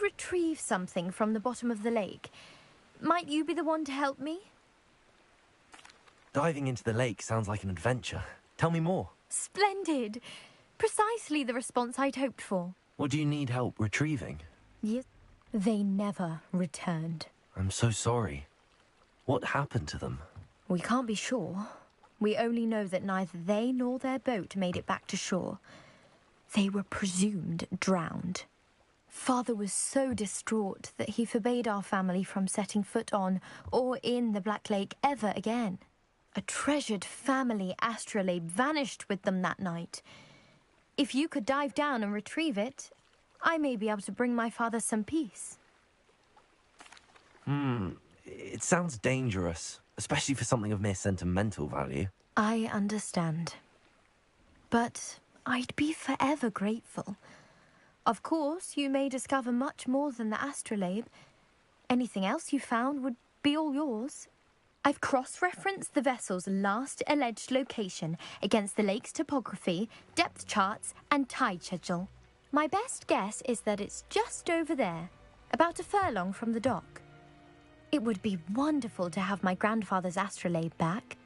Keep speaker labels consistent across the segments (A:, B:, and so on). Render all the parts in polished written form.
A: to retrieve something from the bottom of the lake. Might you be the one to help me?
B: Diving into the lake sounds like an adventure. Tell me more.
A: Splendid! Precisely the response I'd hoped for.
B: What do you need help retrieving?
A: Yes. They never returned.
B: I'm so sorry. What happened to them?
A: We can't be sure. We only know that neither they nor their boat made it back to shore. They were presumed drowned. Father was so distraught that he forbade our family from setting foot on or in the Black Lake ever again. A treasured family astrolabe vanished with them that night. If you could dive down and retrieve it, I may be able to bring my father some peace.
B: It sounds dangerous, especially for something of mere sentimental value.
A: I understand. But I'd be forever grateful. Of course, you may discover much more than the astrolabe. Anything else you found would be all yours. I've cross-referenced the vessel's last alleged location against the lake's topography, depth charts, and tide schedule. My best guess is that it's just over there, about a furlong from the dock. It would be wonderful to have my grandfather's astrolabe back.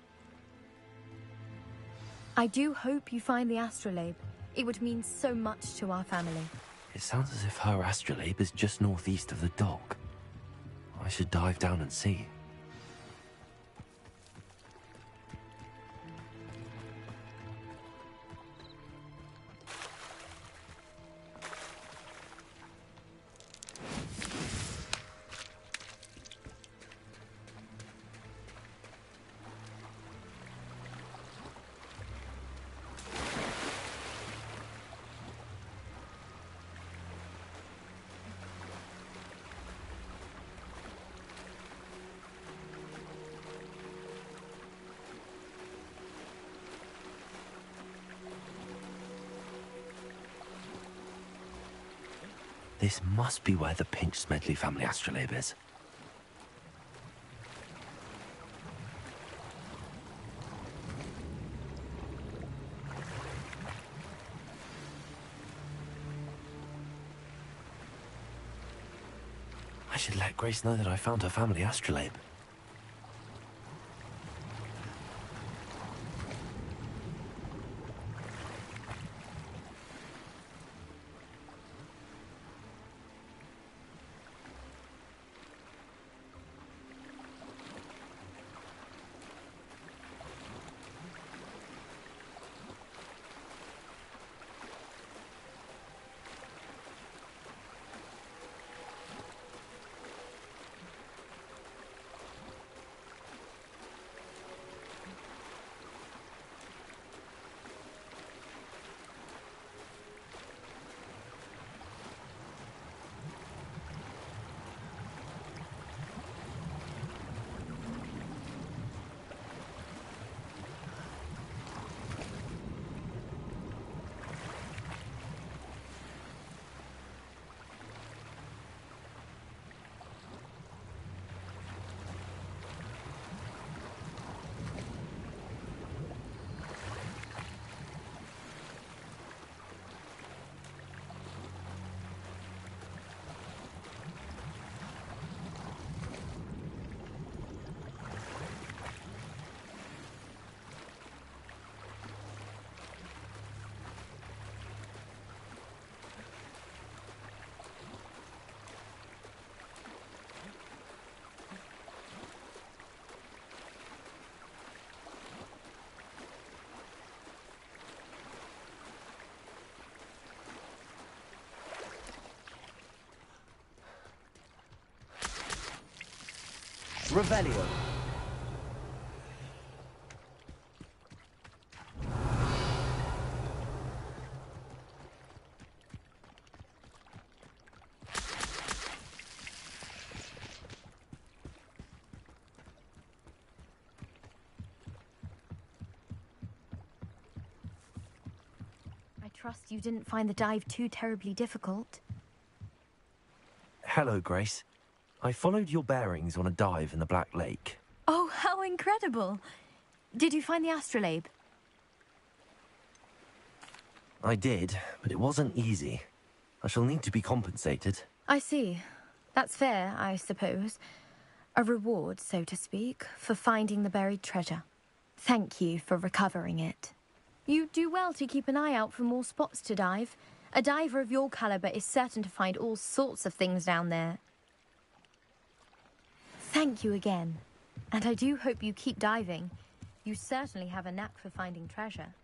A: I do hope you find the astrolabe. It would mean so much to our family.
B: It sounds as if her astrolabe is just northeast of the dock. I should dive down and see. This must be where the Pinch Smedley family astrolabe is. I should let Grace know that I found her family astrolabe. Revelio.
A: I trust you didn't find the dive too terribly difficult.
B: Hello, Grace. I followed your bearings on a dive in the Black Lake.
A: Oh, how incredible! Did you find the astrolabe?
B: I did, but it wasn't easy. I shall need to be compensated.
A: I see. That's fair, I suppose. A reward, so to speak, for finding the buried treasure. Thank you for recovering it. You do well to keep an eye out for more spots to dive. A diver of your caliber is certain to find all sorts of things down there. Thank you again. And I do hope you keep diving. You certainly have a knack for finding treasure.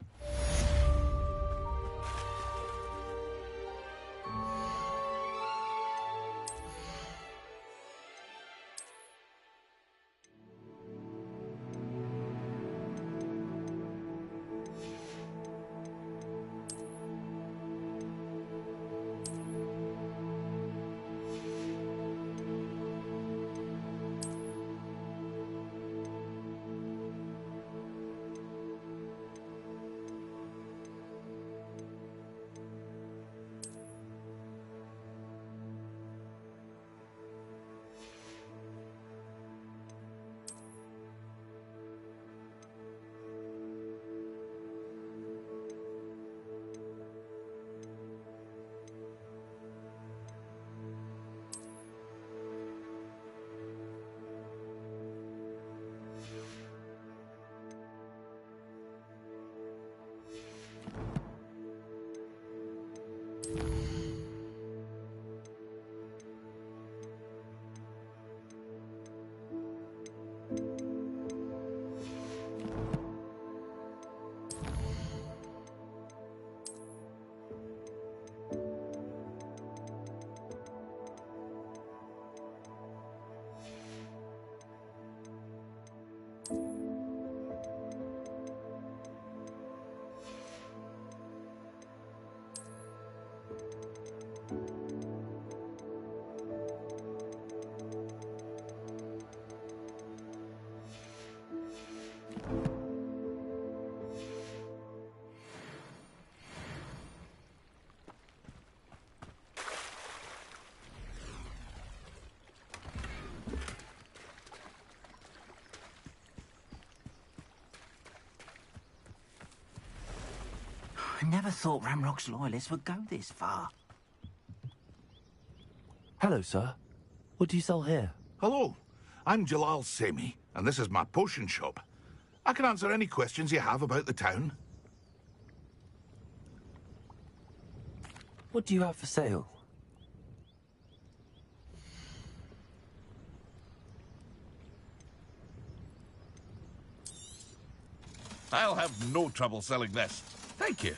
C: I never thought Ramrock's loyalists would go this far.
B: Hello, sir. What do you sell here?
D: Hello, I'm Jalal Semi, and this is my potion shop. I can answer any questions you have about the town.
B: What do you have for sale?
D: I'll have no trouble selling this. Thank you.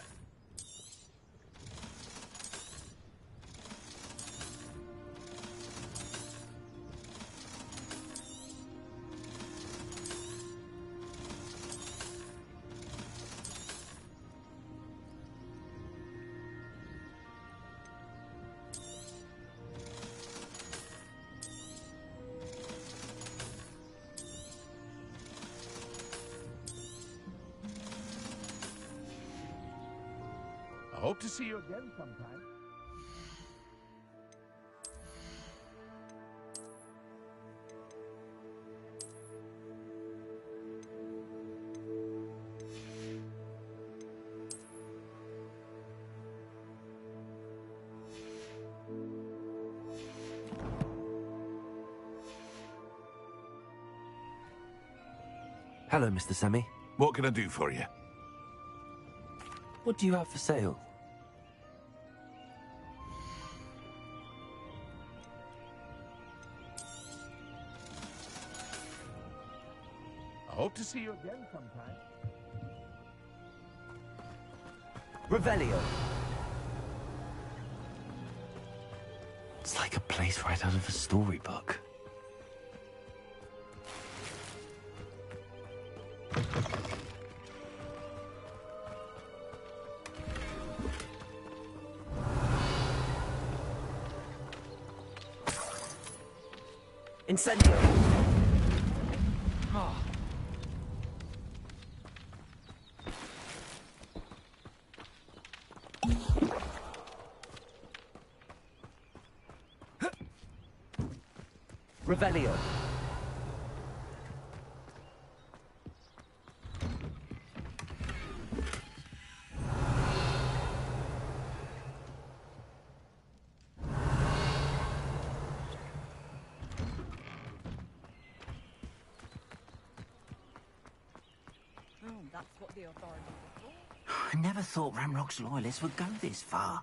D: I hope to see you again sometime.
B: Hello, Mr. Semi.
D: What can I do for you?
B: What do you have for sale?
D: I hope to see you again sometime.
C: Revelio.
B: It's like a place right out of a storybook.
C: Incendio. Revelio. I never thought Ramrock's loyalists would go this far.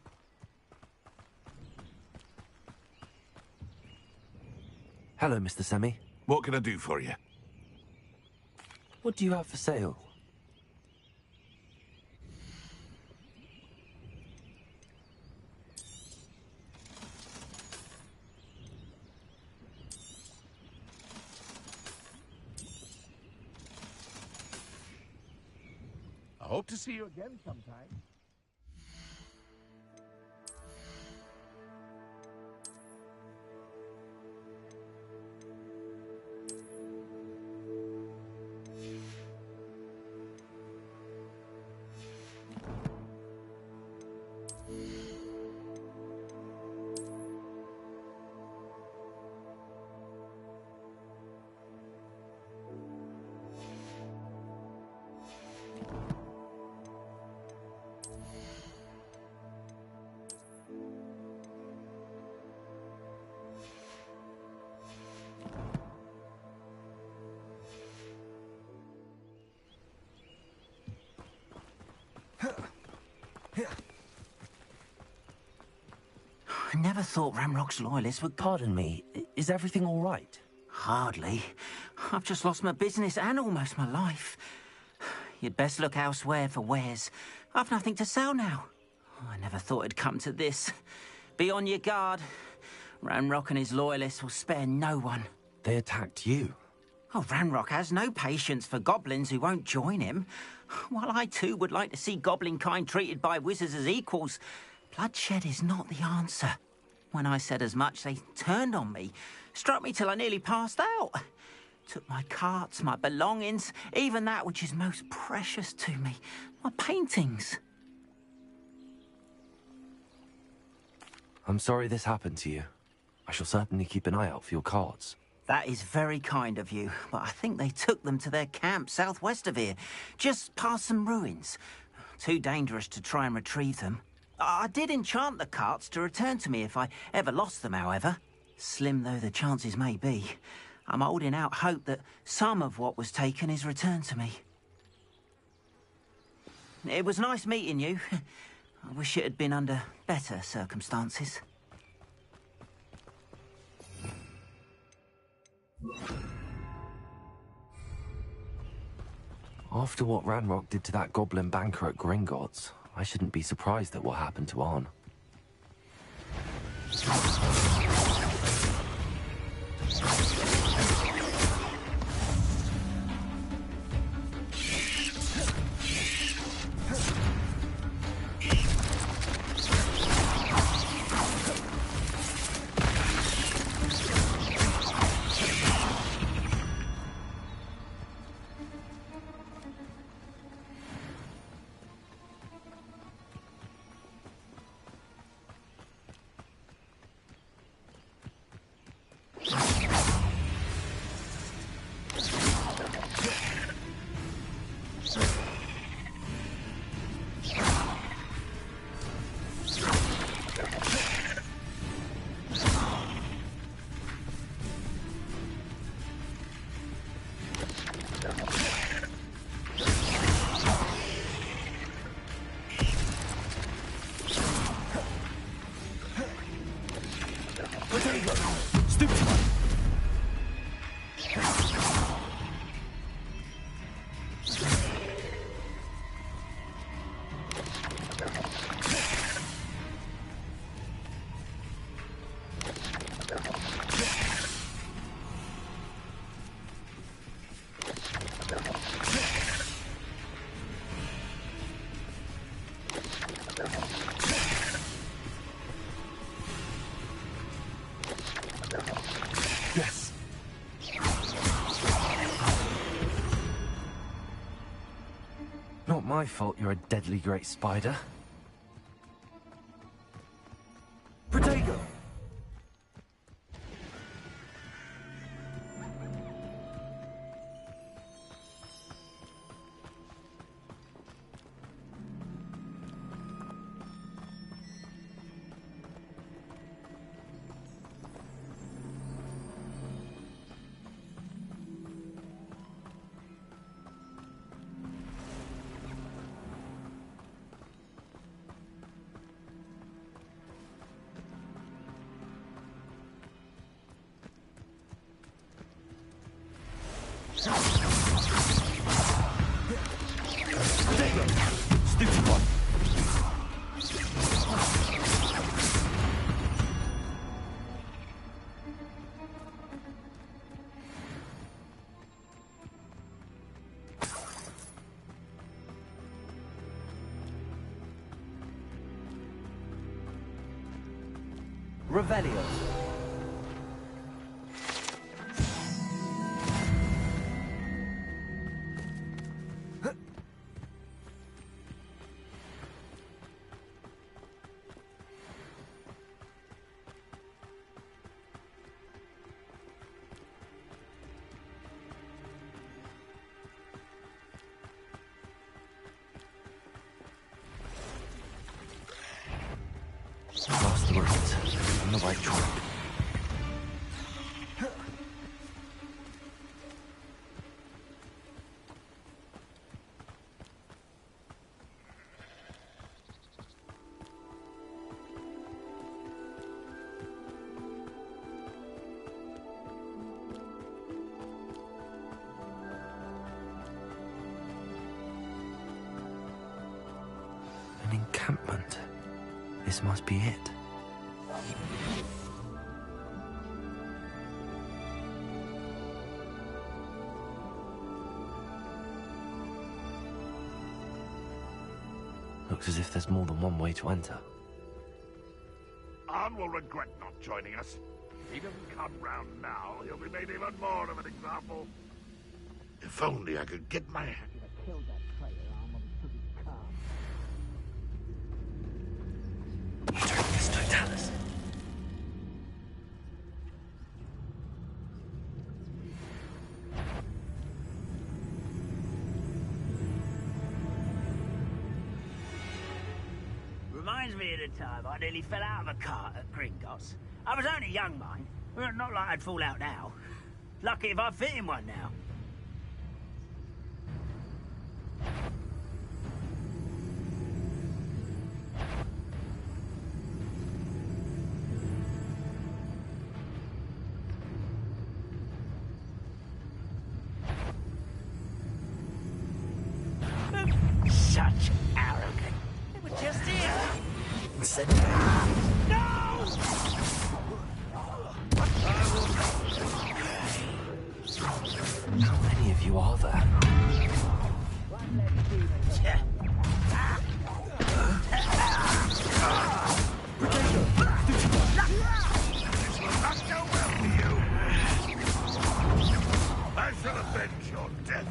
B: Hello, Mr. Semi.
D: What can I do for you?
B: What do you have for sale?
D: I hope to see you again sometime.
C: I never thought Ramrock's loyalists would...
B: Pardon me, is everything all right?
C: Hardly. I've just lost my business and almost my life. You'd best look elsewhere for wares. I've nothing to sell now. I never thought it'd come to this. Be on your guard. Ranrock and his loyalists will spare no one.
B: They attacked you.
C: Oh, Ranrock has no patience for goblins who won't join him. While I too would like to see goblin kind treated by wizards as equals, bloodshed is not the answer. When I said as much, they turned on me, struck me till I nearly passed out. Took my carts, my belongings, even that which is most precious to me, my paintings.
B: I'm sorry this happened to you. I shall certainly keep an eye out for your cards.
C: That is very kind of you, but I think they took them to their camp southwest of here, just past some ruins. Too dangerous to try and retrieve them. I did enchant the carts to return to me if I ever lost them, however. Slim though the chances may be, I'm holding out hope that some of what was taken is returned to me. It was nice meeting you. I wish it had been under better circumstances.
B: After what Ranrock did to that goblin banker at Gringotts, I shouldn't be surprised at what happened to Arn.
D: Yes.
B: Not my fault you're a deadly great spider. Protego! Revelio. Lost the route. On the right track. An encampment. This must be it. Looks as if there's more than one way to enter.
D: Arn will regret not joining us. If he doesn't come round now, he'll be made even more of an example. If only I could get my hand...
B: Drink this totalis.
C: Reminds me of the time I nearly fell out of a cart at Gringotts. I was only young, mind. Well, not like I'd fall out now. Lucky if I fit in one now. Such arrogance. They were just here. No!
B: How many of you are there?
D: This will not go well for you. I shall avenge your death.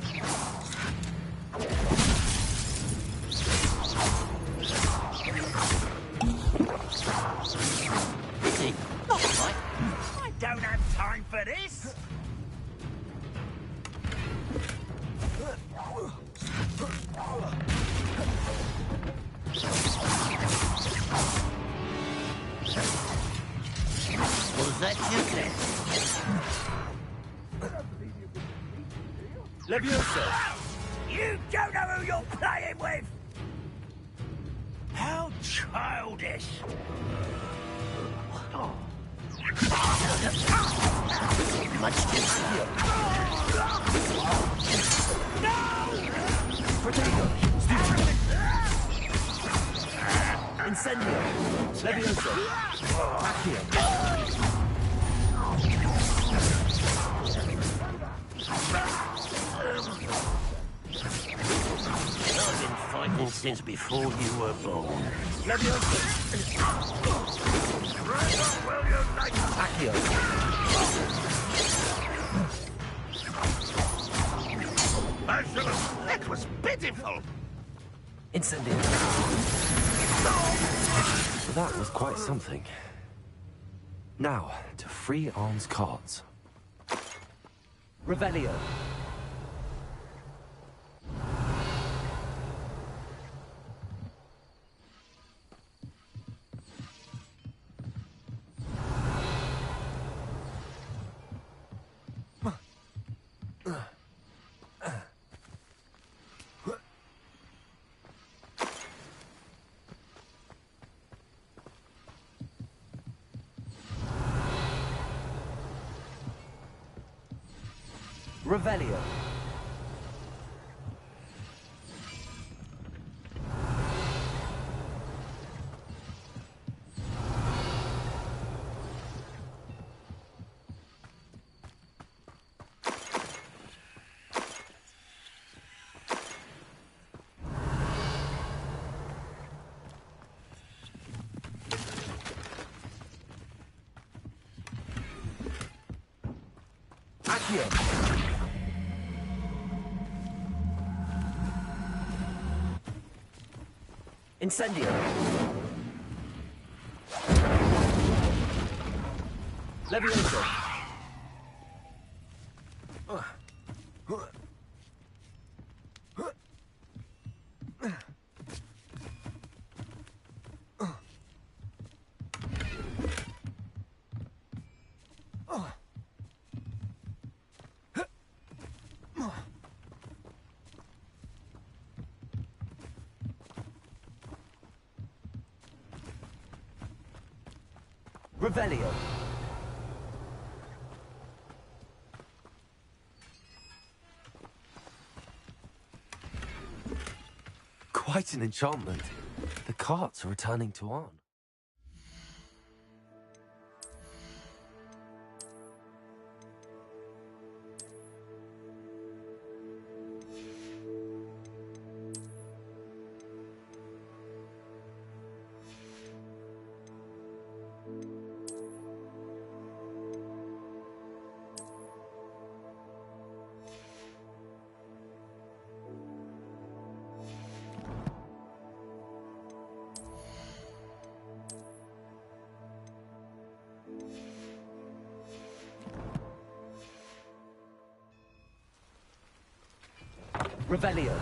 C: Busy? Not quite. I don't have time for this. Was that just it?
B: Leviosa!
C: You don't know who you're playing with! How childish! Much here. No!
B: Potato! Incendio! Leviosa! Accio!
C: I've been fighting since before you were born.
B: Leviosa! Accio!
D: That was pitiful.
B: Incendio! That was quite something. Now, to free Arn's cards. Revelio! Revelio. Accio! Incendio! Levioso! Revelio. Quite an enchantment. The carts are returning to Arn. Revelio.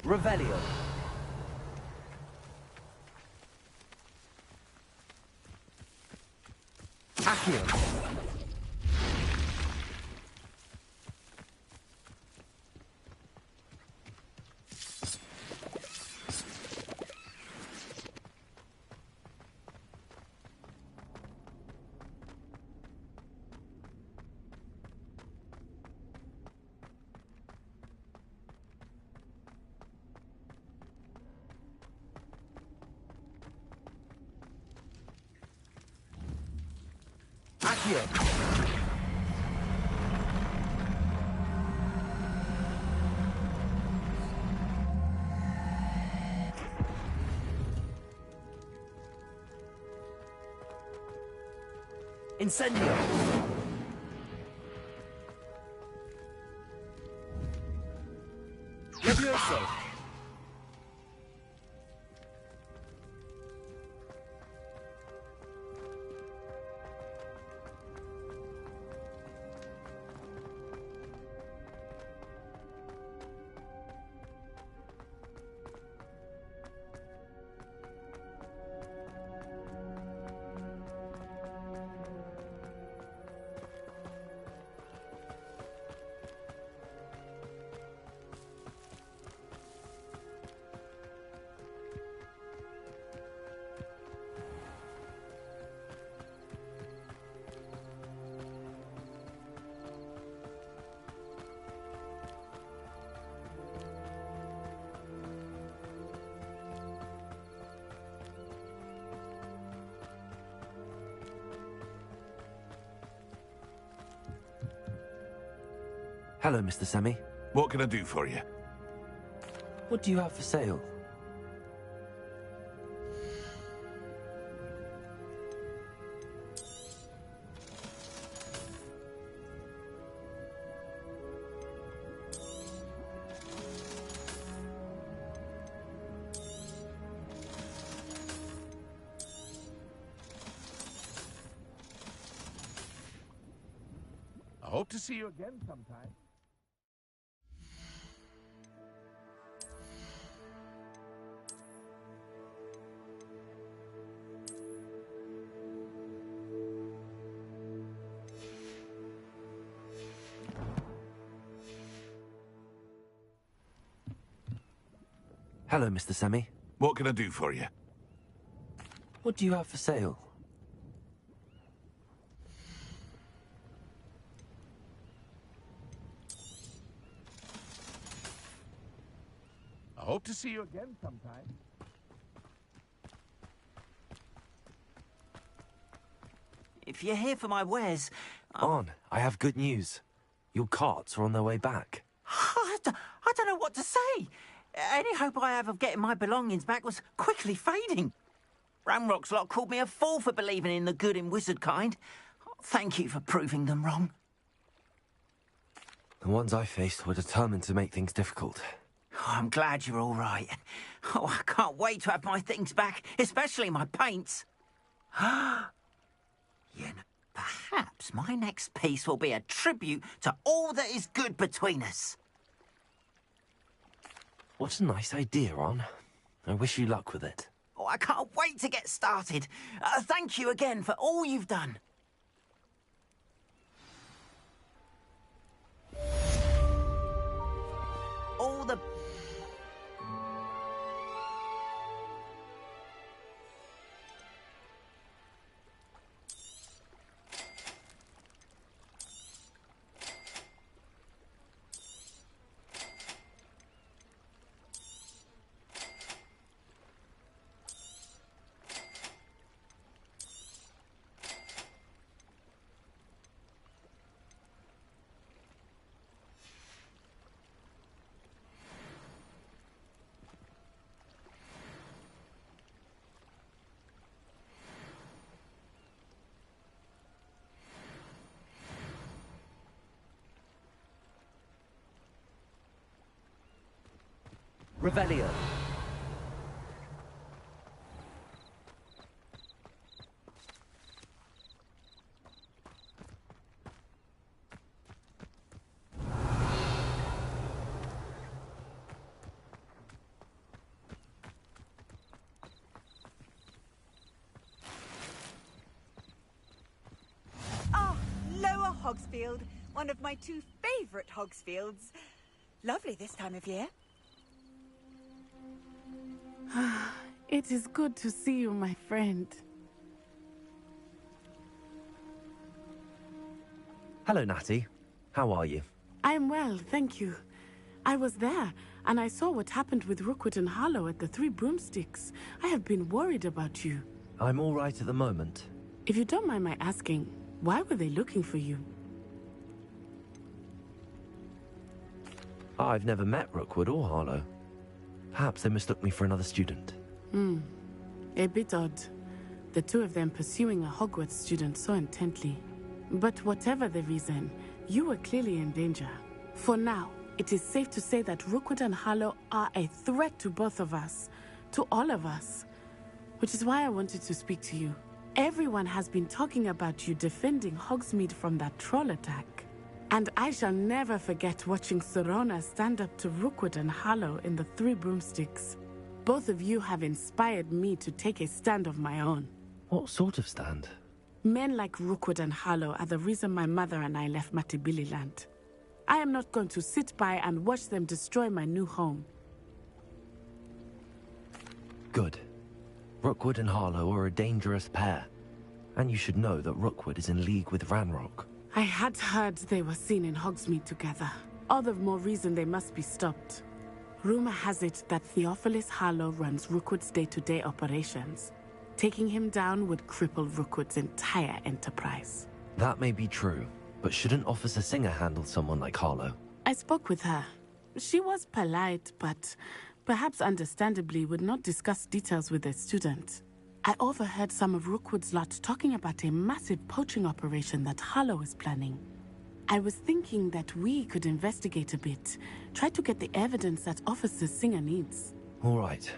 B: Revelio. Accio. Accio. Incendio! Levioso! Hello, Mr. Semi.
D: What can I do for you?
B: What do you have for sale?
D: I hope to see you again sometime.
B: Hello, Mr. Semi.
D: What can I do for you?
B: What do you have for sale?
D: I hope to see you again sometime.
C: If you're here for my wares,
B: On, I have good news. Your carts are on their way back.
C: I don't know what to say. Any hope I have of getting my belongings back was quickly fading. Ramrock's lot called me a fool for believing in the good in wizard kind. Thank you for proving them wrong.
B: The ones I faced were determined to make things difficult.
C: Oh, I'm glad you're all right. Oh, I can't wait to have my things back, especially my paints. Perhaps my next piece will be a tribute to all that is good between us.
B: What a nice idea, Ron. I wish you luck with it.
C: Oh, I can't wait to get started. Thank you again for all you've done. All the...
B: Revelio.
E: Ah, Lower Hogsfield, one of my two favourite Hogsfields. Lovely this time of year.
F: It is good to see you, my friend.
B: Hello, Natty. How are you?
F: I'm well, thank you. I was there, and I saw what happened with Rookwood and Harlow at the Three Broomsticks. I have been worried about you.
B: I'm all right at the moment.
F: If you don't mind my asking, why were they looking for you?
B: I've never met Rookwood or Harlow. Perhaps they mistook me for another student.
F: A bit odd. the two of them pursuing a Hogwarts student so intently. But whatever the reason, you were clearly in danger. For now, it is safe to say that Rookwood and Harlow are a threat to both of us, to all of us. Which is why I wanted to speak to you. Everyone has been talking about you defending Hogsmeade from that troll attack. And I shall never forget watching Serona stand up to Rookwood and Harlow in the Three Broomsticks. Both of you have inspired me to take a stand of my own.
B: What sort of stand?
F: Men like Rookwood and Harlow are the reason my mother and I left Matibili Land. I am not going to sit by and watch them destroy my new home.
B: Good. Rookwood and Harlow are a dangerous pair. And you should know that Rookwood is in league with Ranrock.
F: I had heard they were seen in Hogsmeade together. All the more reason they must be stopped. Rumor has it that Theophilus Harlow runs Rookwood's day-to-day operations. Taking him down would cripple Rookwood's entire enterprise.
B: That may be true, but shouldn't Officer Singer handle someone like Harlow?
F: I spoke with her. She was polite, but perhaps understandably would not discuss details with a student. I overheard some of Rookwood's lot talking about a massive poaching operation that Harlow is planning. I was thinking that we could investigate a bit, try to get the evidence that Officer Singer needs.
B: All right,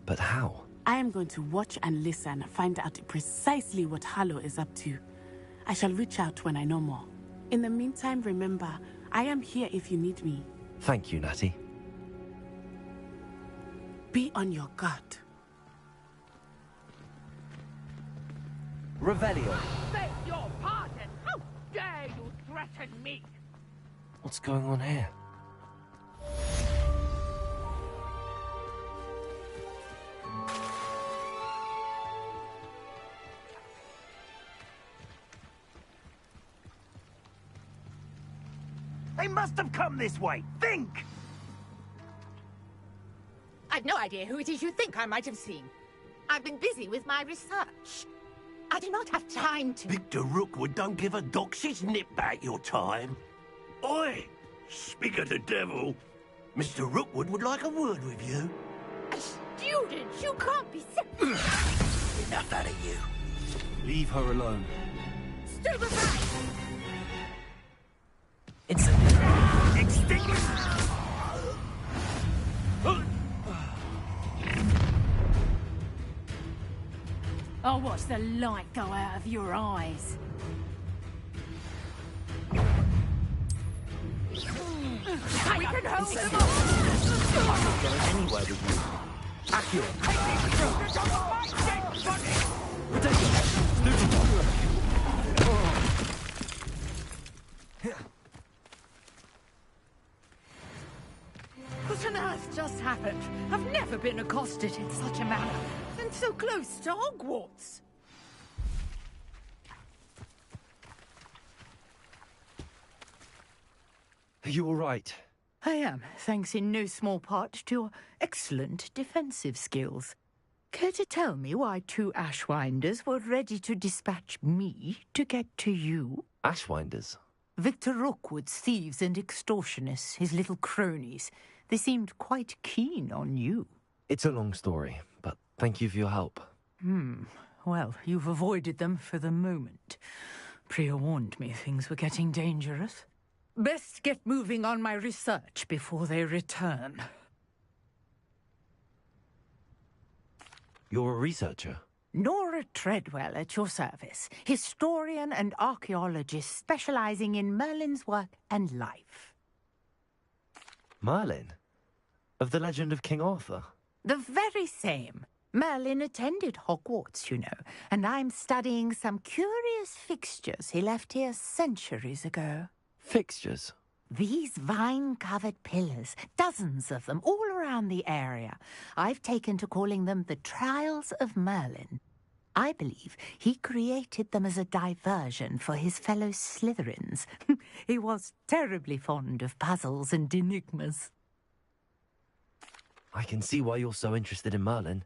B: but how?
F: I am going to watch and listen, find out precisely what Harlow is up to. I shall reach out when I know more. In the meantime, remember, I am here if you need me.
B: Thank you, Natty.
F: Be on your guard.
B: Revelio.
G: Beg your pardon! How dare you threaten me?
B: What's going on here?
H: They must have come this way. Think!
G: I've no idea who it is you think I might have seen. I've been busy with my research. I do not have time to...
H: Victor Rookwood don't give a doxy's nip back your time. Oi! Speak of the devil. Mr. Rookwood would like a word with you.
G: A student? You can't be so...
H: Enough out of you.
B: Leave her alone.
G: Stupefy!
B: It's...
H: Extinguish!
I: I'll watch the light go out of your eyes.
G: We can hold them off!
B: I'm not going anywhere with you. Accio.
G: What on earth just happened? I've never been accosted in such a manner. And so close to Hogwarts.
B: Are you all right?
G: I am, thanks in no small part to your excellent defensive skills. Care to tell me why two Ashwinders were ready to dispatch me to get to you?
B: Ashwinders?
G: Victor Rookwood's thieves and extortionists, his little cronies. They seemed quite keen on you.
B: It's a long story, but thank you for your help.
G: Well, you've avoided them for the moment. Priya warned me things were getting dangerous. Best get moving on my research before they return.
B: You're a researcher?
G: Nora Treadwell at your service, historian and archaeologist specializing in Merlin's work and life.
B: Merlin? Of the legend of King Arthur?
G: The very same. Merlin attended Hogwarts, you know, and I'm studying some curious fixtures he left here centuries ago.
B: Fixtures?
G: These vine-covered pillars, dozens of them, all around the area. I've taken to calling them the Trials of Merlin. I believe he created them as a diversion for his fellow Slytherins. He was terribly fond of puzzles and enigmas.
B: I can see why you're so interested in Merlin.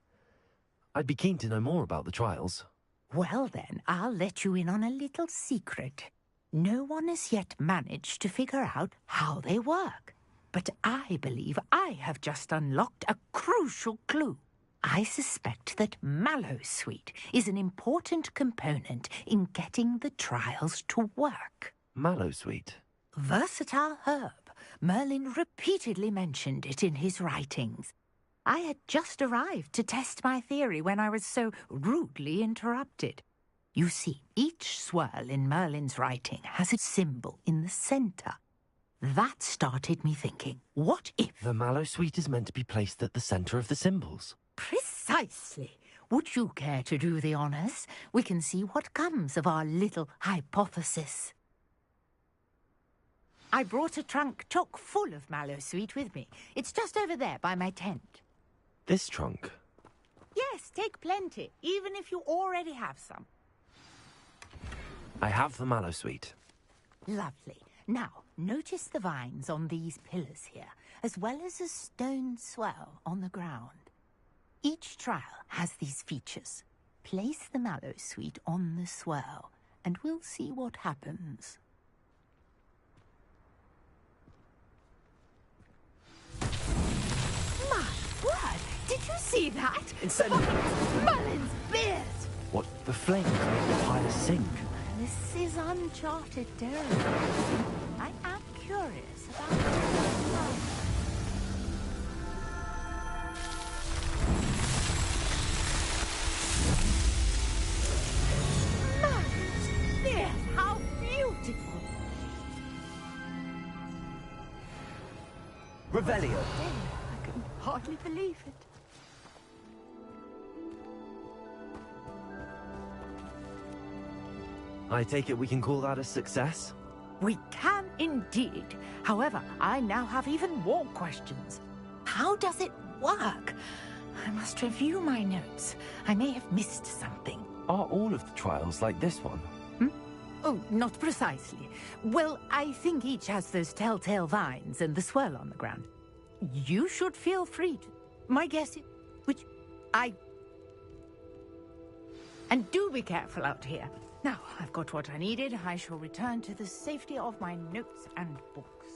B: I'd be keen to know more about the trials.
G: Well then, I'll let you in on a little secret. No one has yet managed to figure out how they work. But I believe I have just unlocked a crucial clue. I suspect that mallowsweet is an important component in getting the trials to work.
B: Mallowsweet?
G: Versatile herb. Merlin repeatedly mentioned it in his writings. I had just arrived to test my theory when I was so rudely interrupted. You see, each swirl in Merlin's writing has a symbol in the center. That started me thinking, what if...
B: The mallowsweet is meant to be placed at the center of the symbols.
G: Precisely. Would you care to do the honors? We can see what comes of our little hypothesis. I brought a trunk chock full of mallowsweet with me. It's just over there by my tent.
B: This trunk?
G: Yes, take plenty, even if you already have some.
B: I have the mallowsweet.
G: Lovely. Now, notice the vines on these pillars here, as well as a stone swell on the ground. Each trial has these features. Place the mallowsweet on the swell, and we'll see what happens. My word! Did you see that?
B: Incendiary!
G: Merlin's beard!
B: What? The flames make the fire sink.
G: This is uncharted territory. I am curious about Merlin's beard! How beautiful!
B: Revelio!
G: I can hardly believe it.
B: I take it we can call that a success?
G: We can indeed. However, I now have even more questions. How does it work? I must review my notes. I may have missed something.
B: Are all of the trials like this one?
G: Oh, not precisely. Well, I think each has those telltale vines and the swirl on the ground. You should feel free to... My guess is... And do be careful out here. Now, I've got what I needed. I shall return to the safety of my notes and books.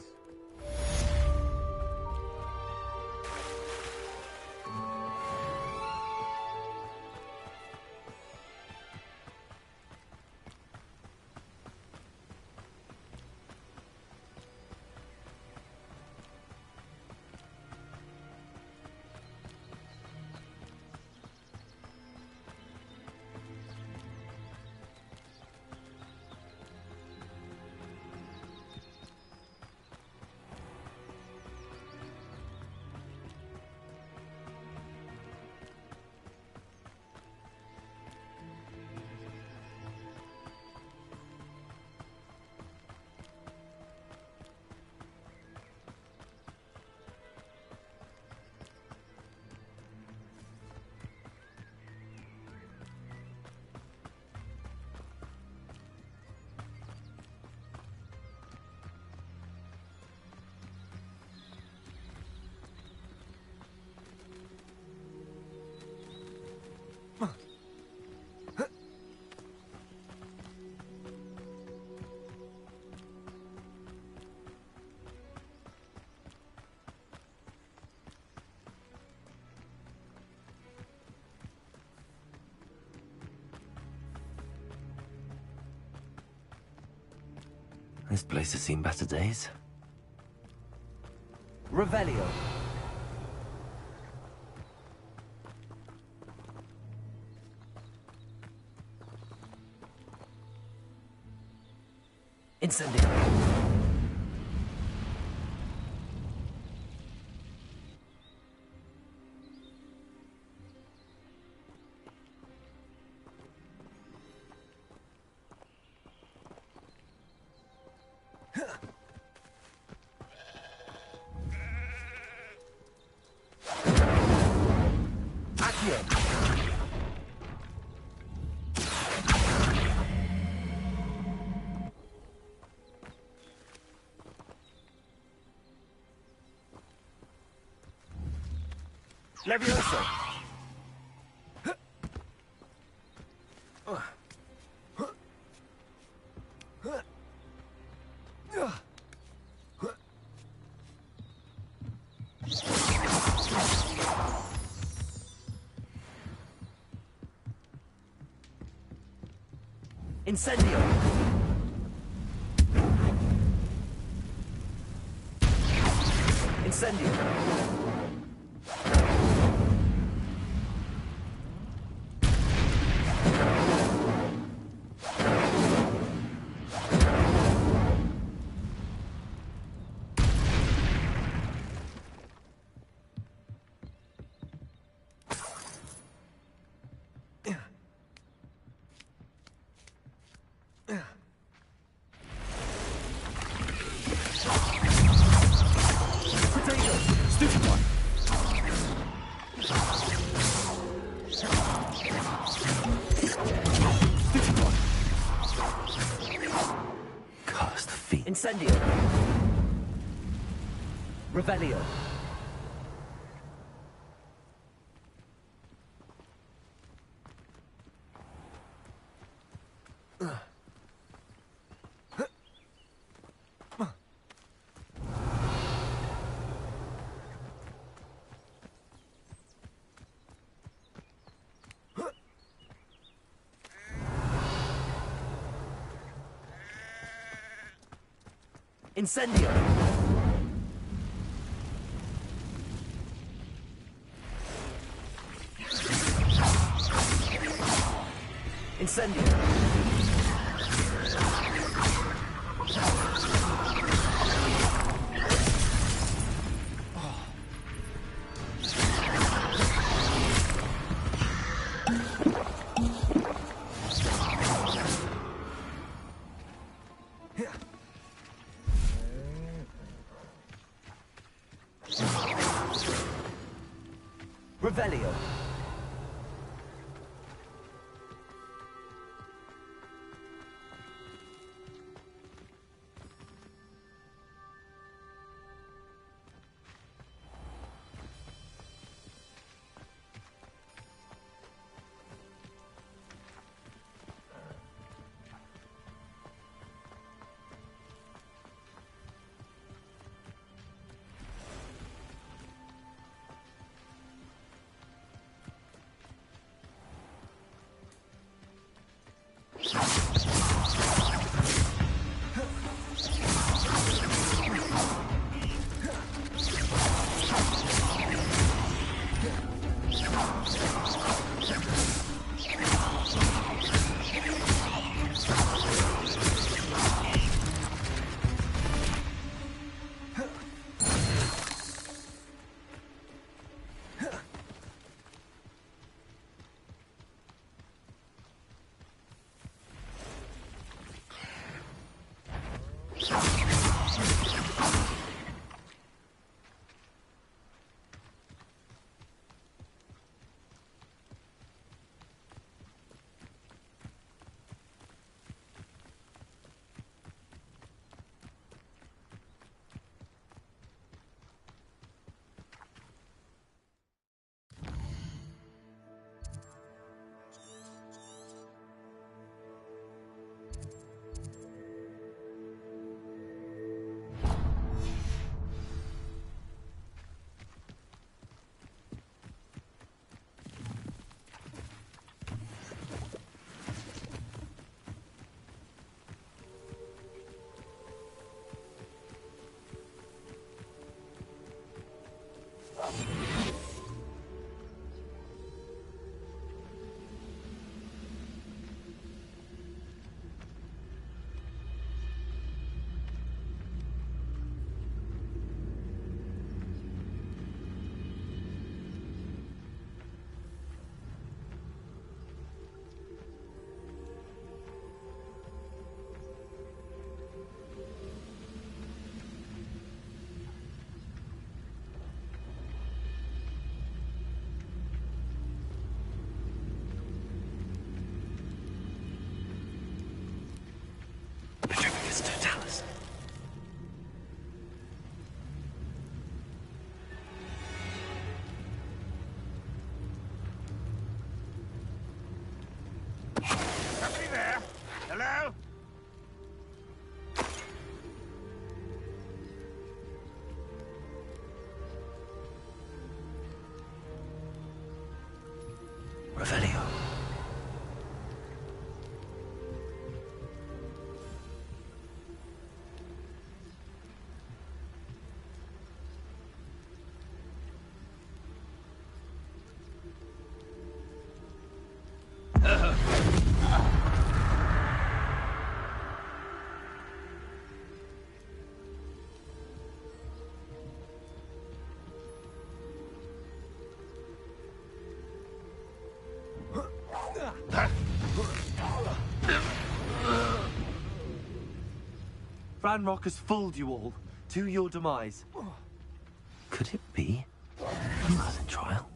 B: This place has seen better days. Revelio! Incendiary! Levioso! Incendio! Incendio! Cursed feet. Incendio! Revelio! Incendio! Incendio! Revelio! Totalis.
D: Somebody there? Hello?
B: Revelio. Ranrock has fooled you all, to your demise. Could it be another trial?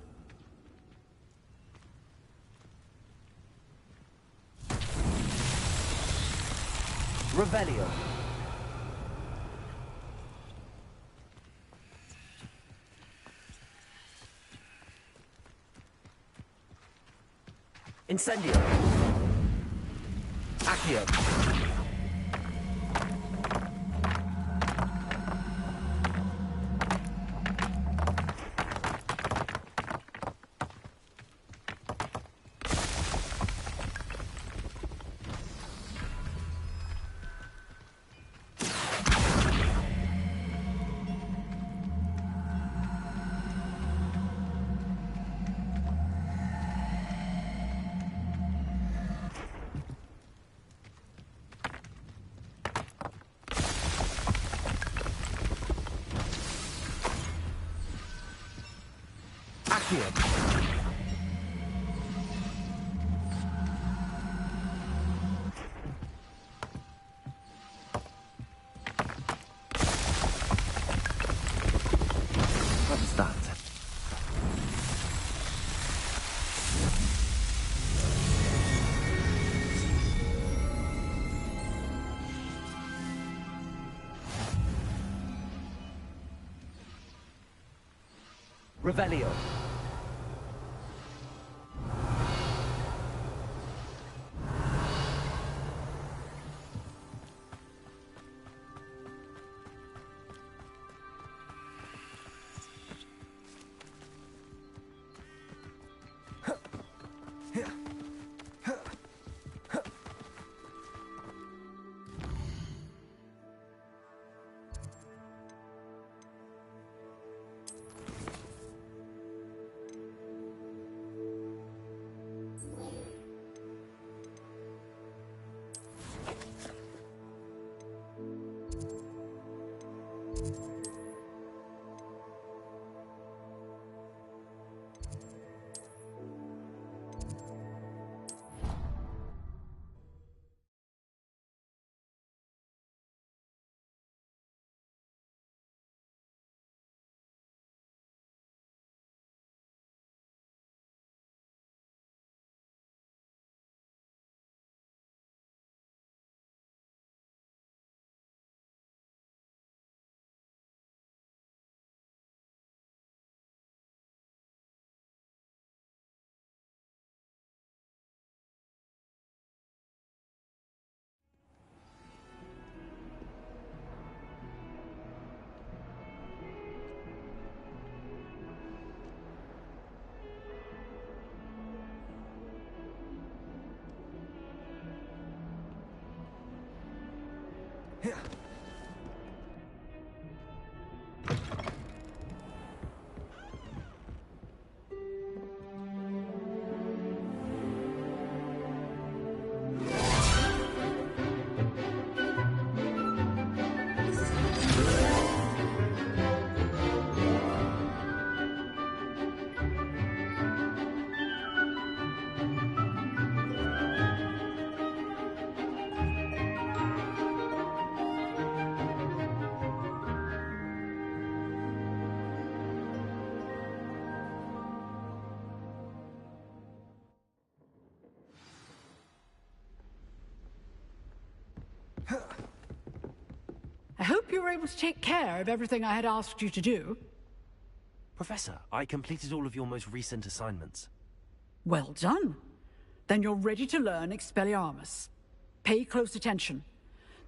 B: Revelio. Incendio. Accio. What is that? Revelio.
I: I hope you were able to take care of everything I had asked you to do.
B: Professor, I completed all of your most recent assignments.
I: Well done. Then you're ready to learn Expelliarmus. Pay close attention.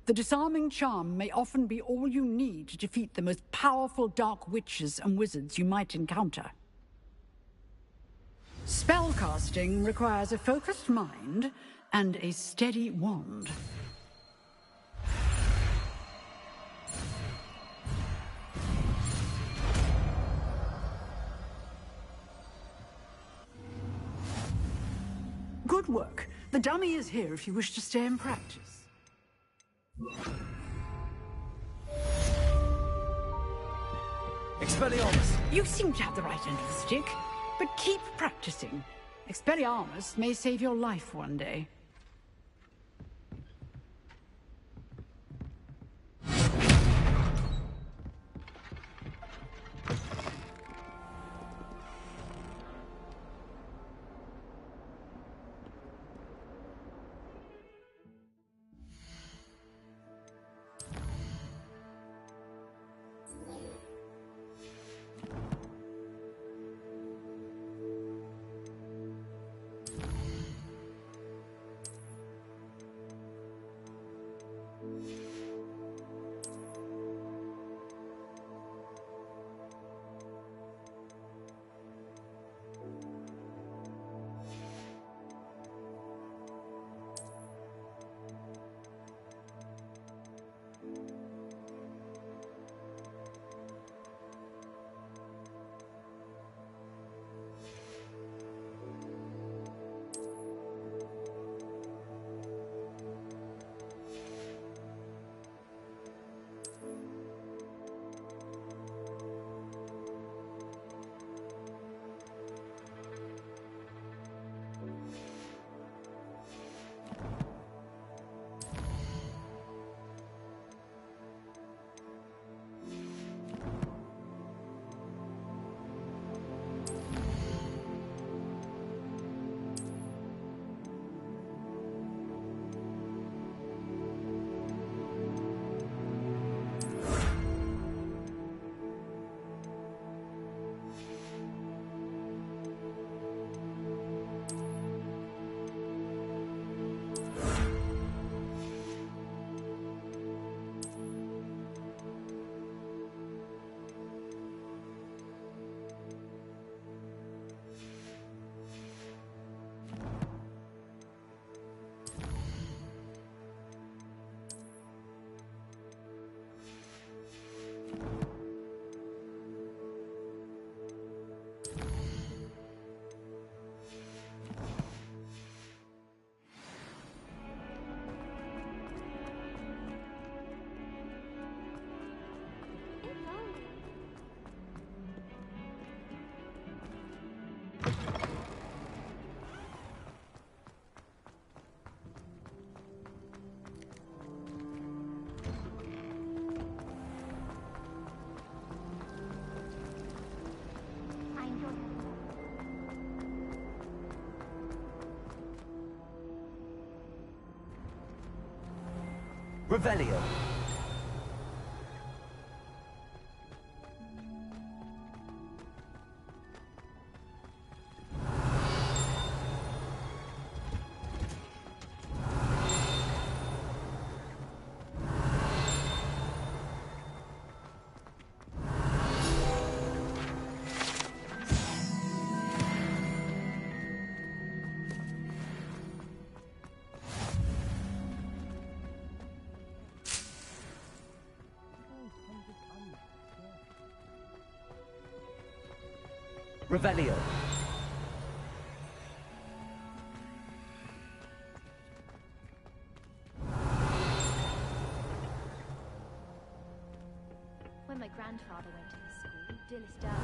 I: The disarming charm may often be all you need to defeat the most powerful dark witches and wizards you might encounter. Spellcasting requires a focused mind and a steady wand. Good work. The dummy is here if you wish to stay and practice.
B: Expelliarmus!
I: You seem to have the right end of the stick, but keep practicing. Expelliarmus may save your life one day.
B: Revelio. Revelio.
A: When my grandfather went to this school, Dillis Dowd.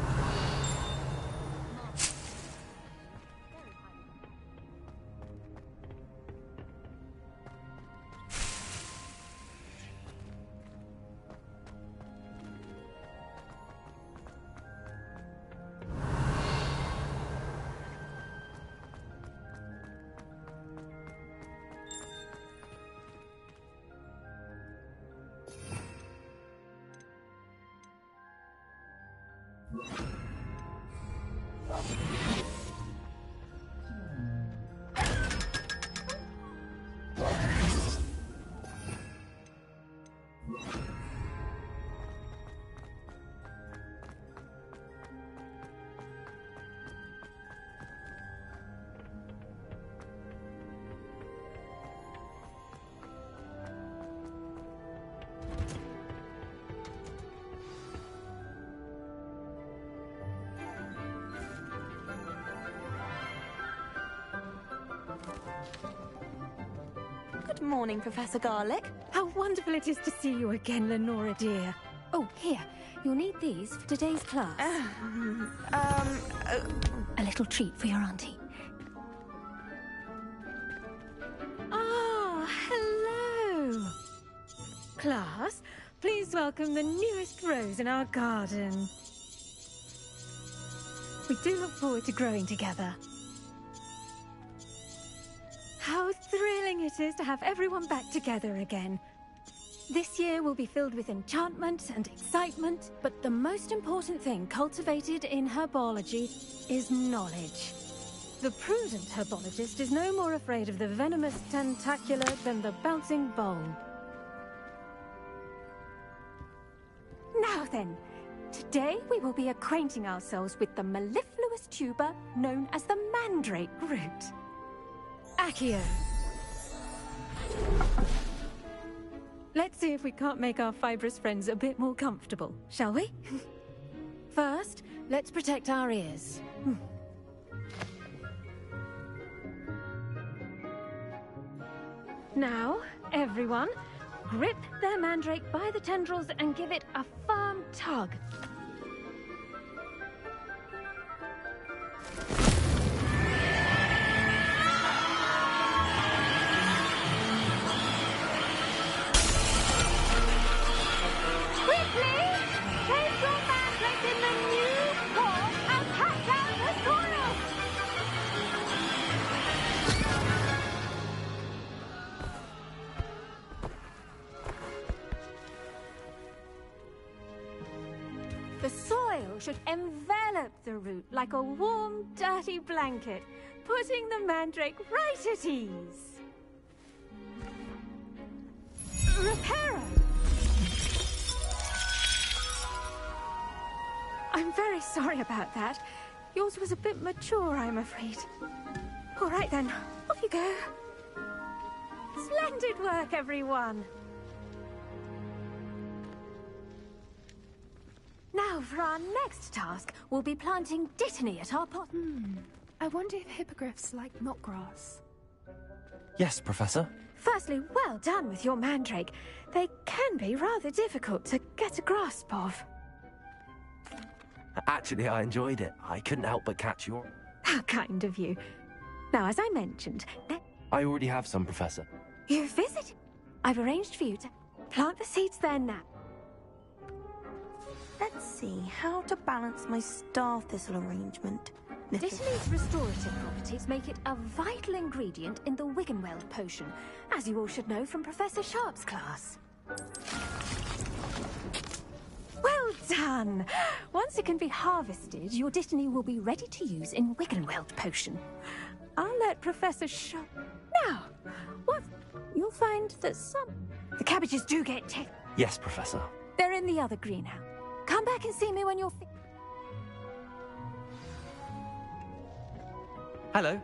J: Good morning, Professor Garlick.
K: How wonderful it is to see you again, Lenora dear. Oh, here. You'll need these for today's class. A little treat for your auntie. Ah, hello. Class, please welcome the newest rose in our garden. We do look forward to growing together. How thrilling it is to have everyone back together again. This year will be filled with enchantment and excitement, but the most important thing cultivated in herbology is knowledge. The prudent herbologist is no more afraid of the venomous tentacular than the bouncing bowl. Now then, today we will be acquainting ourselves with the mellifluous tuber known as the mandrake root. Accio. Let's see if we can't make our fibrous friends a bit more comfortable, shall we? First, let's protect our ears. Now, everyone, grip their mandrake by the tendrils and give it a firm tug. The soil should envelop the root like a warm, dirty blanket, putting the mandrake right at ease. Reparo! I'm very sorry about that. Yours was a bit mature, I'm afraid. All right then, off you go. Splendid work, everyone! Now, for our next task, we'll be planting dittany at our pot.
L: I wonder if hippogriffs like knotgrass.
B: Yes, Professor.
K: Firstly, well done with your mandrake. They can be rather difficult to get a grasp of.
B: Actually, I enjoyed it. I couldn't help but catch your...
K: How kind of you. Now, as I mentioned...
B: I already have some, Professor.
K: You visit? I've arranged for you to plant the seeds there now.
J: Let's see how to balance my star thistle arrangement.
K: Dittany's restorative properties make it a vital ingredient in the Wiggenweld potion, as you all should know from Professor Sharp's class. Well done! Once it can be harvested, your Dittany will be ready to use in Wiggenweld potion. I'll let Professor Sharp... Now, what... You'll find that the cabbages do get
B: Yes, Professor.
K: They're in the other greenhouse. Come back and see me when you're...
M: Hello.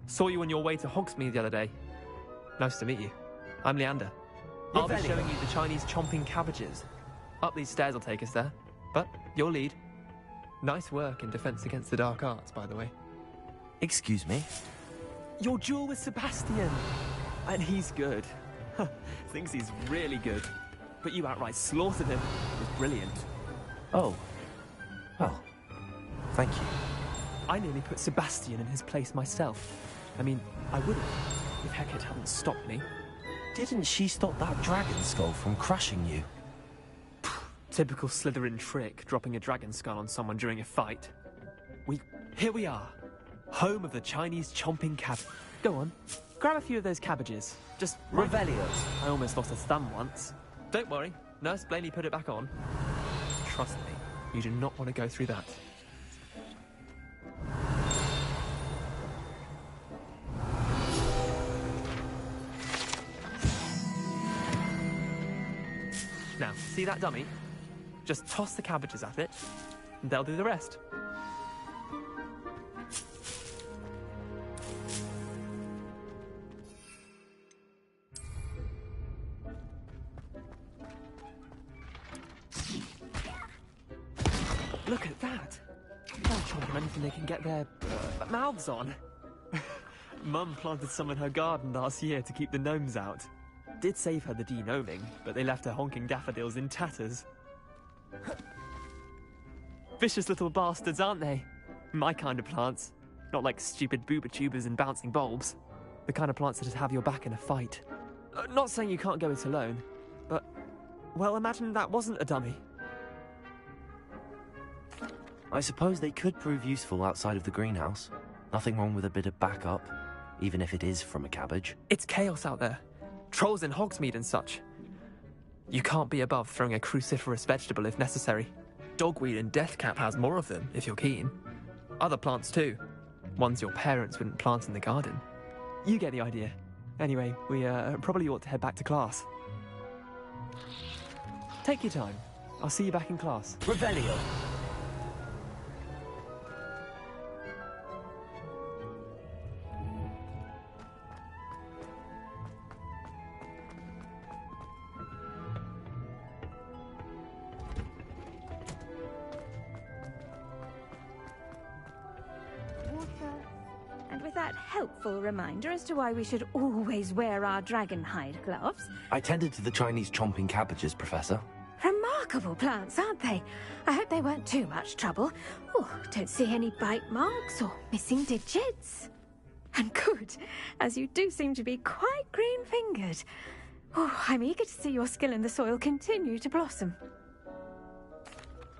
M: Saw you on your way to Hogsmeade the other day. Nice to meet you. I'm Leander. I'll be showing you the Chinese chomping cabbages. Up these stairs will take us there. But your lead. Nice work in Defense Against the Dark Arts, by the way.
B: Excuse me?
M: Your duel with Sebastian! And he's good. Thinks he's really good. But you outright slaughtered him. It was brilliant.
B: Oh. Well, thank you.
M: I nearly put Sebastian in his place myself. I mean, I would have, if Hecate hadn't stopped me.
B: Didn't she stop that dragon skull from crushing you?
M: Typical Slytherin trick, dropping a dragon skull on someone during a fight. Here we are. Home of the Chinese chomping cab. Go on, grab a few of those cabbages. Just...
B: Revelio.
M: I almost lost a thumb once. Don't worry, Nurse Blaney put it back on. Trust me, you do not want to go through that. Now, see that dummy? Just toss the cabbages at it, and they'll do the rest. Look at that! They'll chomp on anything they can get their mouths on. Mum planted some in her garden last year to keep the gnomes out. Did save her the de-gnoming, but they left her honking daffodils in tatters. Vicious little bastards, aren't they? My kind of plants. Not like stupid booba tubers and bouncing bulbs. The kind of plants that just have your back in a fight. Not saying you can't go it alone, but... Well, imagine that wasn't a dummy.
B: I suppose they could prove useful outside of the greenhouse. Nothing wrong with a bit of backup, even if it is from a cabbage.
M: It's chaos out there. Trolls in Hogsmeade and such. You can't be above throwing a cruciferous vegetable if necessary. Dogweed and deathcap has more of them, if you're keen. Other plants too. Ones your parents wouldn't plant in the garden. You get the idea. Anyway, we probably ought to head back to class. Take your time. I'll see you back in class.
H: Revelio.
K: And with that helpful reminder as to why we should always wear our dragon hide gloves.
B: I tended to the Chinese chomping cabbages, Professor.
K: Remarkable plants, aren't they? I hope they weren't too much trouble. Oh, don't see any bite marks or missing digits. And good, as you do seem to be quite green-fingered. Oh, I'm eager to see your skill in the soil continue to blossom.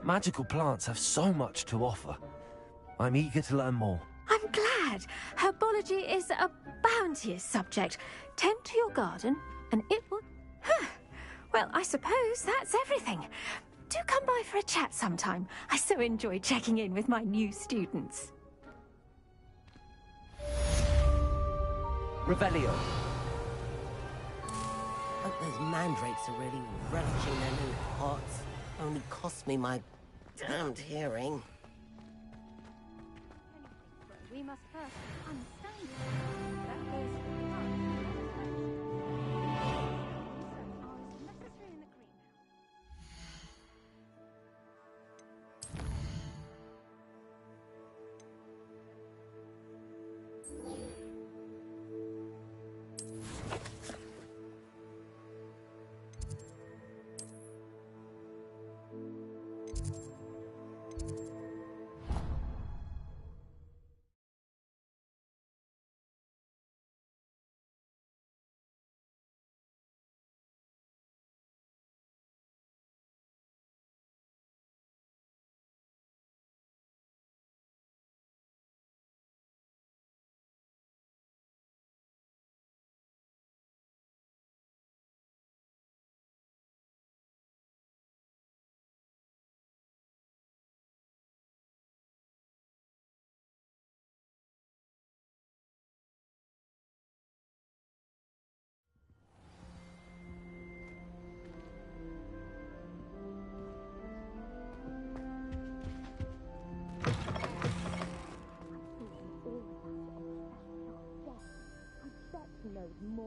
B: Magical plants have so much to offer. I'm eager to learn more.
K: I'm glad. Herbology is a bounteous subject. Tend to your garden, and it will... Well, I suppose that's everything. Do come by for a chat sometime. I so enjoy checking in with my new students.
H: Revelio. Hope those mandrakes are really relishing their new pots. Only cost me my damned hearing.
K: We must first understand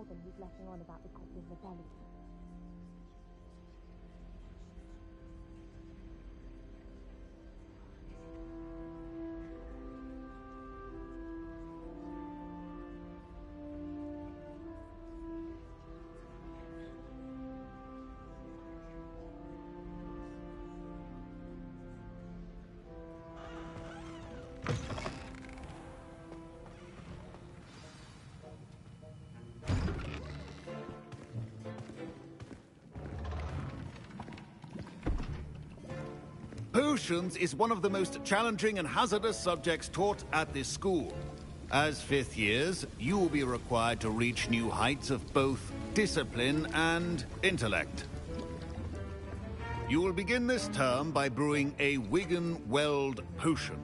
A: goblin who's letting on about the Goblin Rebellion.
N: Potions is one of the most challenging and hazardous subjects taught at this school. As fifth years, you will be required to reach new heights of both discipline and intellect. You will begin this term by brewing a Wigan-Weld potion.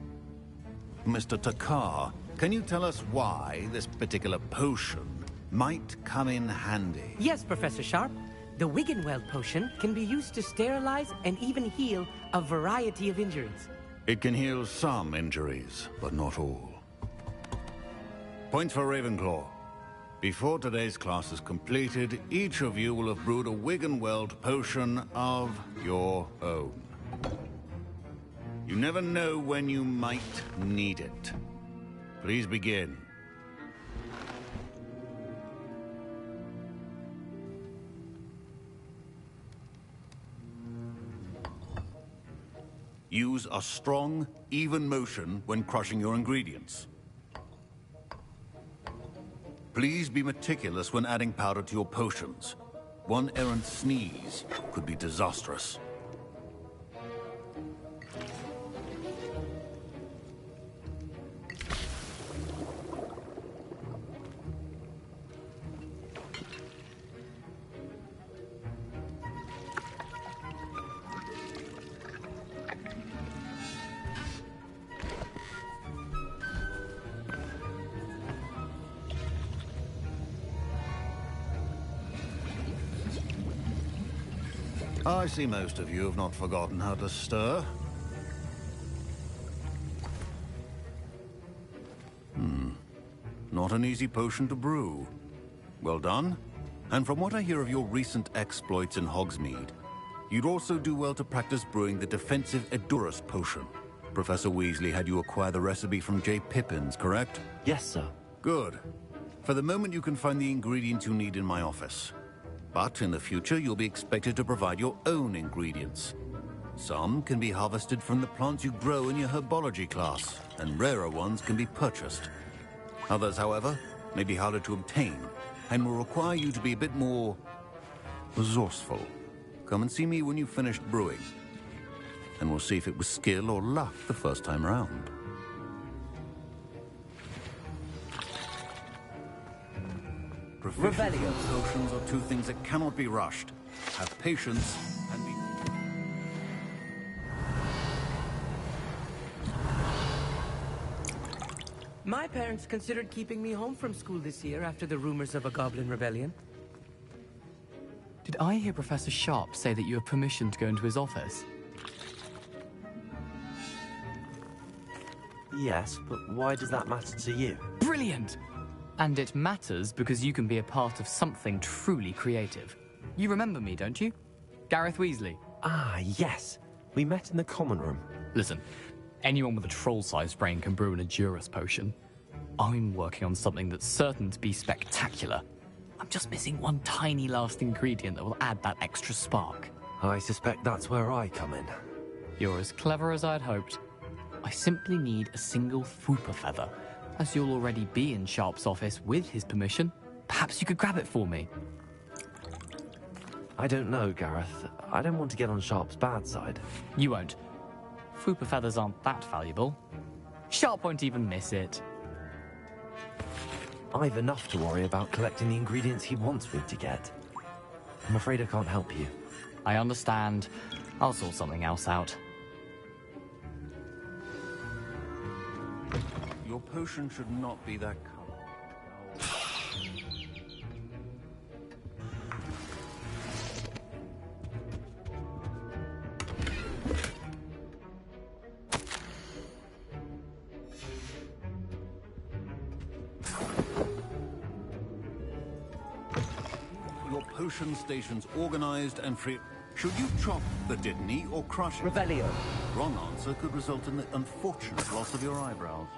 N: Mr. Takar, can you tell us why this particular potion might come in handy?
O: Yes, Professor Sharp. The Wiggenweld potion can be used to sterilize and even heal a variety of injuries.
N: It can heal some injuries, but not all. Points for Ravenclaw. Before today's class is completed, each of you will have brewed a Wiggenweld potion of your own. You never know when you might need it. Please begin. Use a strong, even motion when crushing your ingredients. Please be meticulous when adding powder to your potions. One errant sneeze could be disastrous. I see most of you have not forgotten how to stir. Not an easy potion to brew. Well done. And from what I hear of your recent exploits in Hogsmeade, you'd also do well to practice brewing the defensive Edurus potion. Professor Weasley had you acquire the recipe from J. Pippins, correct?
B: Yes, sir.
N: Good. For the moment, you can find the ingredients you need in my office. But in the future, you'll be expected to provide your own ingredients. Some can be harvested from the plants you grow in your herbology class, and rarer ones can be purchased. Others, however, may be harder to obtain, and will require you to be a bit more resourceful. Come and see me when you've finished brewing, and we'll see if it was skill or luck the first time round. Proficiency potions are two things that cannot be rushed. Have patience and be...
O: My parents considered keeping me home from school this year after the rumors of a Goblin Rebellion.
P: Did I hear Professor Sharp say that you have permission to go into his office?
B: Yes, but why does that matter to you?
P: Brilliant! And it matters because you can be a part of something truly creative. You remember me, don't you? Gareth Weasley.
B: Ah, yes. We met in the common room.
P: Listen, anyone with a troll-sized brain can brew an Edurus potion. I'm working on something that's certain to be spectacular. I'm just missing one tiny last ingredient that will add that extra spark.
B: I suspect that's where I come in.
P: You're as clever as I'd hoped. I simply need a single Fooper feather. As you'll already be in Sharp's office with his permission, perhaps you could grab it for me.
B: I don't know, Gareth. I don't want to get on Sharp's bad side.
P: You won't. Fooper feathers aren't that valuable. Sharp won't even miss it.
B: I've enough to worry about collecting the ingredients he wants me to get. I'm afraid I can't help you.
P: I understand. I'll sort something else out.
N: Your potion should not be that color. your potion stations organized and free. Should you chop the Dittany or crush it?
O: Revelio.
N: Wrong answer could result in the unfortunate loss of your eyebrows.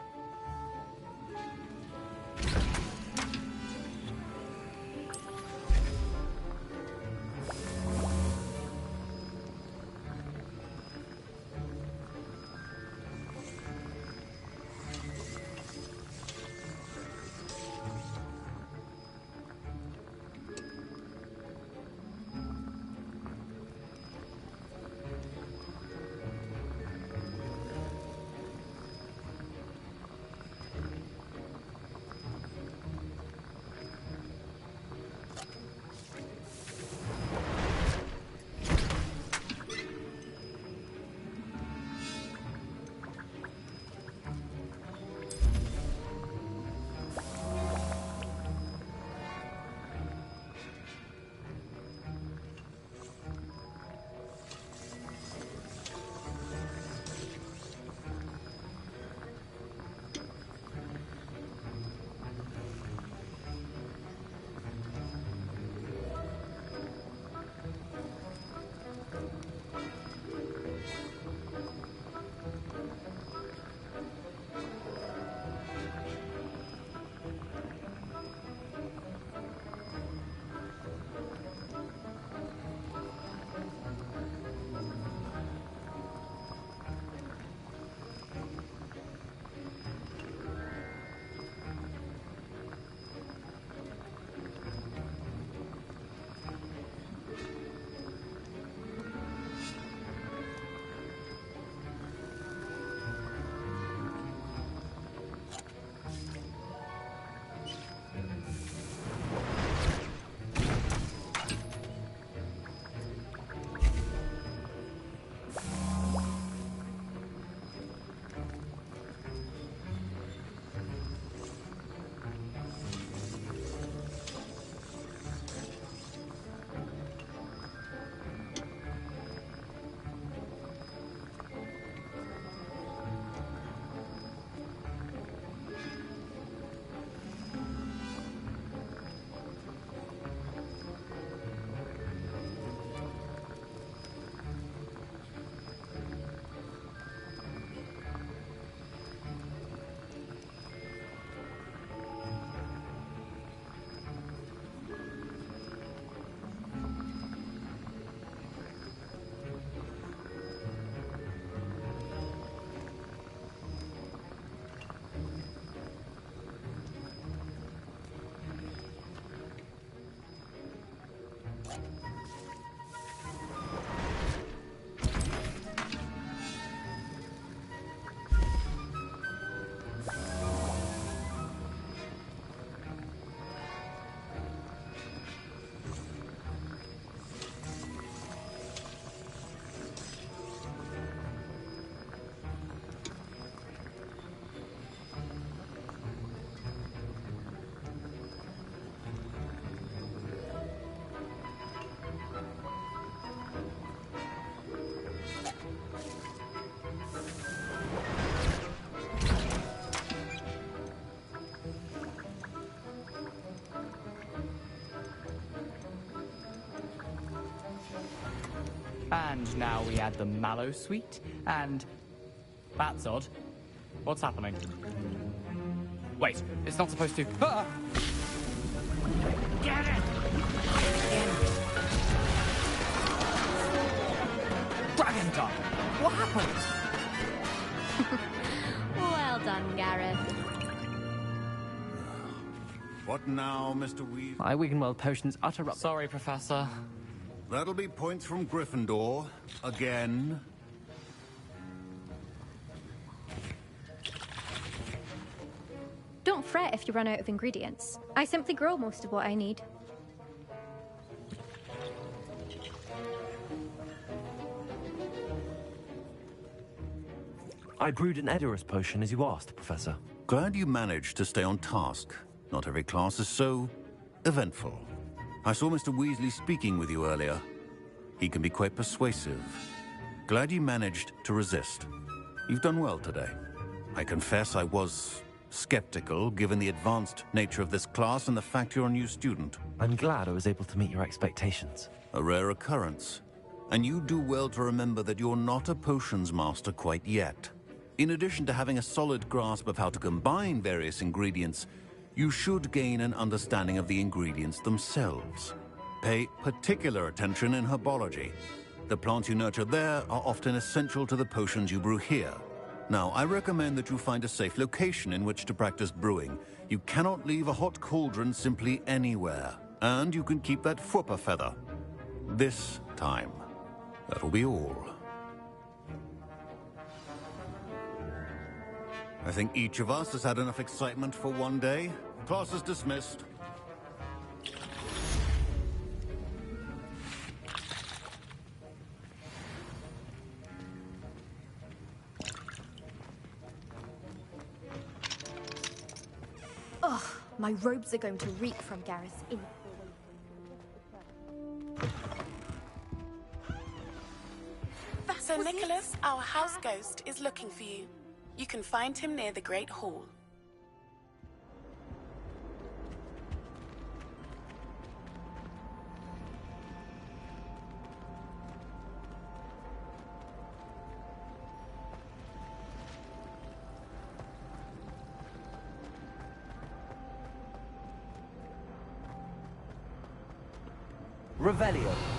P: And now we add the mallow sweet, and... That's odd. What's happening? Wait, it's not supposed to... Ah!
H: Get it!
P: Dragon Dog! What happened?
Q: Well done, Gareth.
N: What now, Mr. Weasley?
O: My Wiggenweld potion's utter rubbish.
P: Sorry, Professor.
N: That'll be points from Gryffindor. Again.
K: Don't fret if you run out of ingredients. I simply grow most of what I need.
B: I brewed an Edorus potion as you asked, Professor.
N: Glad you managed to stay on task. Not every class is so eventful. I saw Mr. Weasley speaking with you earlier. He can be quite persuasive. Glad you managed to resist. You've done well today. I confess I was skeptical given the advanced nature of this class and the fact you're a new student.
B: I'm glad I was able to meet your expectations.
N: A rare occurrence. And you do well to remember that you're not a potions master quite yet. In addition to having a solid grasp of how to combine various ingredients, you should gain an understanding of the ingredients themselves. Pay particular attention in herbology. The plants you nurture there are often essential to the potions you brew here. Now, I recommend that you find a safe location in which to practice brewing. You cannot leave a hot cauldron simply anywhere. And you can keep that Fwooper feather. This time. That'll be all. I think each of us has had enough excitement for one day. Class is dismissed.
A: Ugh, my robes are going to reek from Gareth's ink.
F: Sir Nicholas, our house ghost, is looking for you. You can find him near the Great Hall.
B: Revelio.